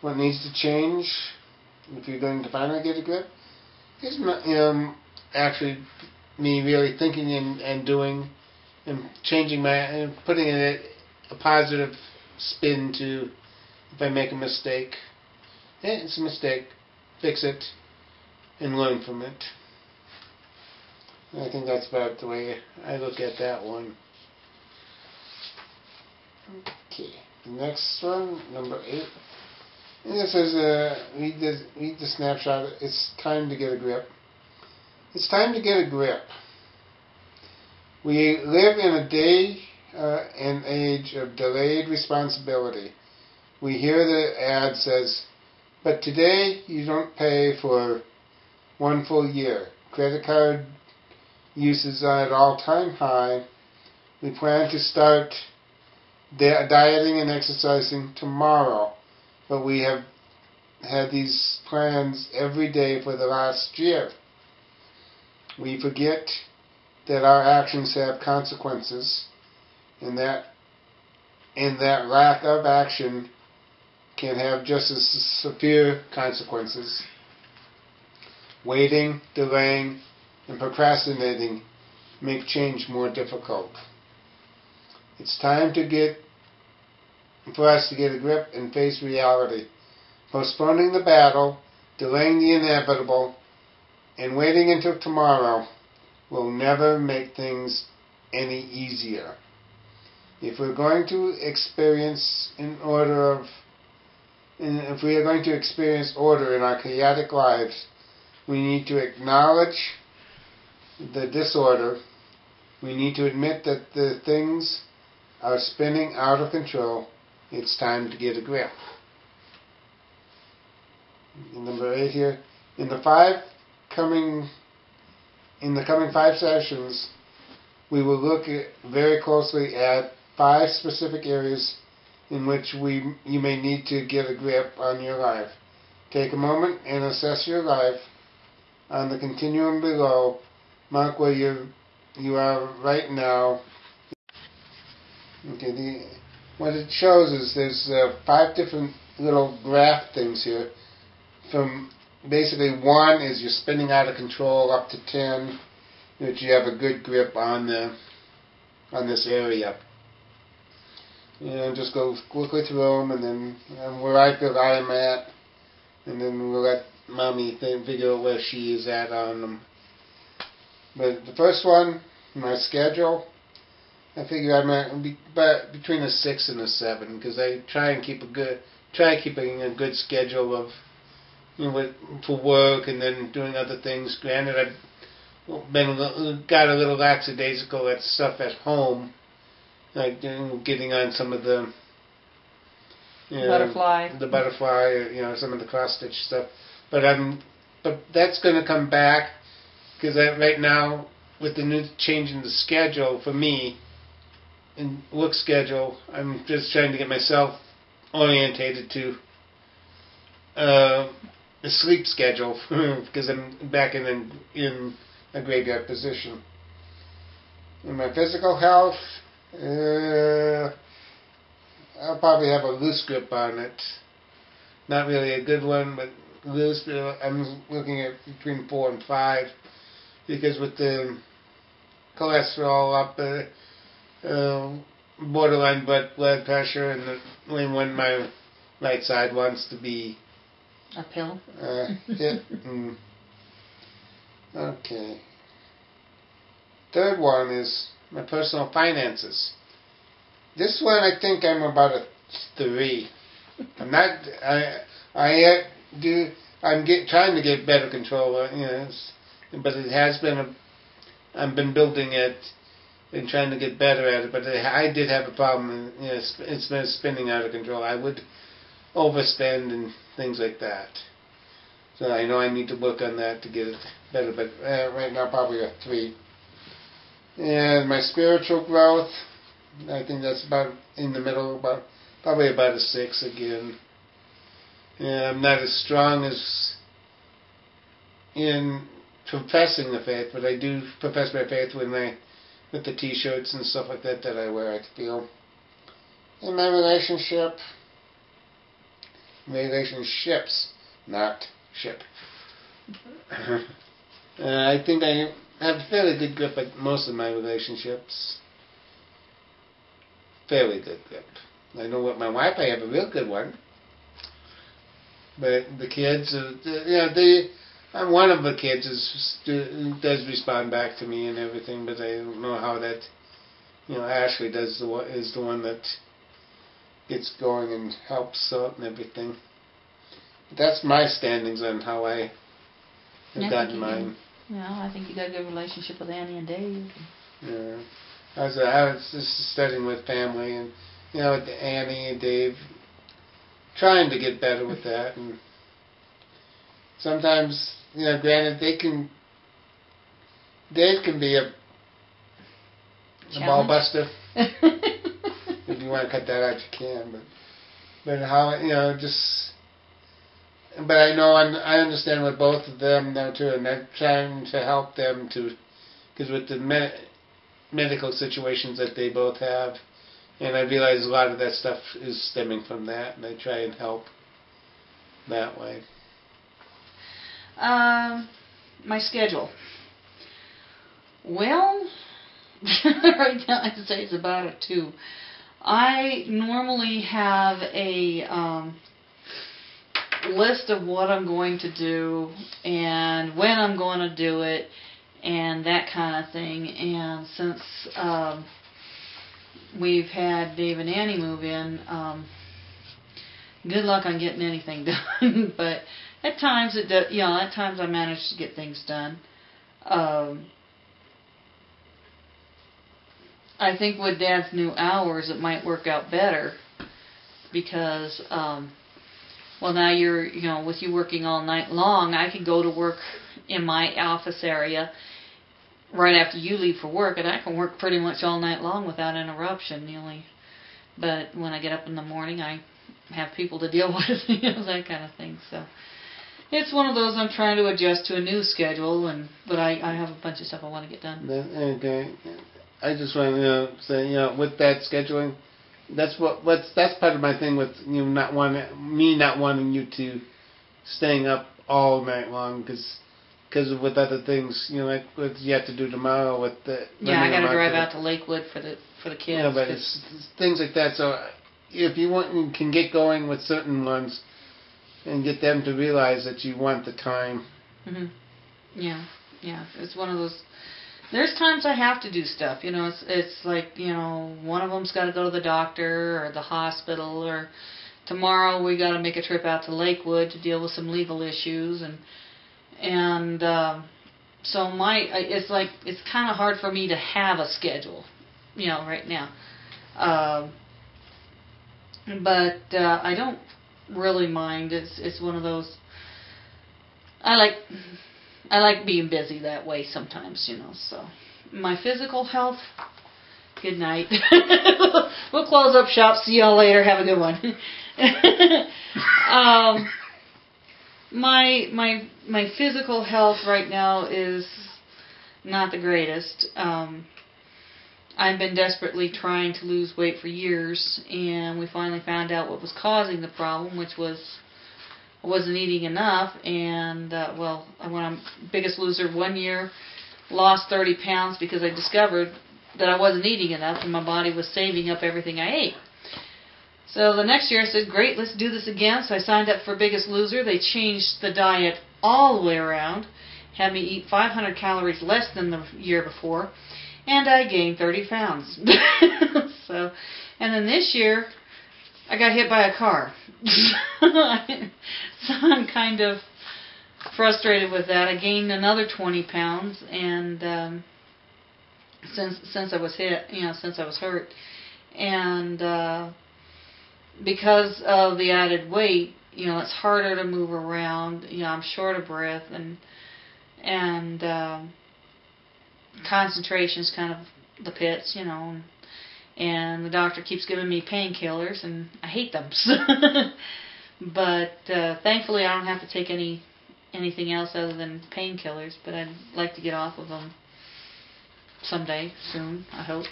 what needs to change if you're going to finally get a grip is actually me really thinking and doing and changing my and putting in a positive spin to if I make a mistake. It's a mistake. Fix it and learn from it. I think that's about the way I look at that one. Okay, the next one, number 8. And this is read the snapshot. It's time to get a grip. It's time to get a grip. We live in a day and age of delayed responsibility. We hear the ad says, but today you don't pay for 1 full year. Credit card uses are at all-time high. We plan to start dieting and exercising tomorrow, but we have had these plans every day for the last year. We forget that our actions have consequences, and that lack of action can have just as severe consequences. Waiting, delaying, and procrastinating make change more difficult. It's time for us to get a grip and face reality. Postponing the battle, delaying the inevitable, and waiting until tomorrow will never make things any easier. If we are going to experience order in our chaotic lives, we need to acknowledge the disorder. We need to admit that the things are spinning out of control. It's time to get a grip. Number 8 here. In the coming 5 sessions, we will look very closely at 5 specific areas in which you may need to get a grip on your life. Take a moment and assess your life. On the continuum below, mark where you are right now. Okay, what it shows is there's 5 different little graph things here. From basically 1 is you're spinning out of control up to 10, which you have a good grip on this area. And just go quickly through them, and then where I feel I am at, and then we'll let Mommy figure out where she is at on them. But the first one, my schedule, I figure I'm at between a 6 and a 7, because I try keeping a good schedule of for work and then doing other things. Granted, I've got a little lackadaisical at stuff at home, like getting on some of the butterfly, some of the cross stitch stuff. But that's going to come back, because right now with the new change in the schedule for me, in work schedule, I'm just trying to get myself orientated to the sleep schedule because I'm back in a graveyard position. In my physical health, I'll probably have a loose grip on it. Not really a good one, but loose. I'm looking at between 4 and 5 because with the cholesterol up, borderline blood pressure, and when my right side wants to be uphill. Hit. Okay. Third one is my personal finances. This one I think I'm about a 3. I'm not. I'm trying to get better control. But it has been. I've been building it and trying to get better at it. But I did have a problem. It's been spinning out of control. I would overspend and things like that. So I know I need to work on that to get it better. But right now probably a 3. And my spiritual growth, I think that's about in the middle, probably about a 6 again. And I'm not as strong as in professing the faith, but I do profess my faith with the T-shirts and stuff like that I wear, I feel. In my relationship, relationships, not ship. I think I have a fairly good grip at most of my relationships. Fairly good grip. I know with my wife I have a real good one. But the kids, one of the kids does respond back to me and everything, but I don't know how that, Ashley is the one that gets going and helps out and everything. But that's my standings on how I have gotten mine. I think you got a good relationship with Annie and Dave. Yeah. I was just studying with family and, with Annie and Dave, trying to get better with that. And sometimes, granted, Dave can be a ball buster. If you want to cut that out, you can. But how, but I know I understand with both of them now too, and I'm trying to help them to, because with the medical situations that they both have, and I realize a lot of that stuff is stemming from that, and I try and help that way. My schedule. Well, right now I'd say it's about a 2. I normally have a list of what I'm going to do and when I'm going to do it and that kind of thing. And since we've had Dave and Annie move in, good luck on getting anything done. But at times at times I manage to get things done. I think with Dad's new hours, it might work out better because, now you're, with you working all night long, I can go to work in my office area right after you leave for work, and I can work pretty much all night long without interruption, But when I get up in the morning, I have people to deal with, that kind of thing. So it's one of those I'm trying to adjust to a new schedule, but I have a bunch of stuff I want to get done. Okay. I just want to say, with that scheduling, that's part of my thing with not wanting you to staying up all night long because with other things, like what you have to do tomorrow with the I got to drive out to Lakewood for the kids. Yeah, but it's things like that. So if you can get going with certain ones and get them to realize that you want the time. Mhm. Yeah. It's one of those. There's times I have to do stuff, it's like, one of them's got to go to the doctor or the hospital, or tomorrow we got to make a trip out to Lakewood to deal with some legal issues, and so it's kind of hard for me to have a schedule, right now, but I don't really mind. It's one of those. I like being busy that way sometimes, so. My physical health, good night. We'll close up shop. See y'all later. Have a good one. My physical health right now is not the greatest. I've been desperately trying to lose weight for years, and we finally found out what was causing the problem, which was I wasn't eating enough, and when I'm biggest loser 1 year, lost 30 pounds because I discovered that I wasn't eating enough and my body was saving up everything I ate. So the next year I said, great, let's do this again. So I signed up for Biggest Loser. They changed the diet all the way around, had me eat 500 calories less than the year before, and I gained 30 pounds. And then this year, I got hit by a car. So I'm kind of frustrated with that. I gained another 20 pounds, and since I was hit, since I was hurt, and because of the added weight, it's harder to move around. I'm short of breath, and concentration's kind of the pits, and the doctor keeps giving me painkillers, and I hate them. But thankfully, I don't have to take anything else other than painkillers. But I'd like to get off of them someday, soon, I hope.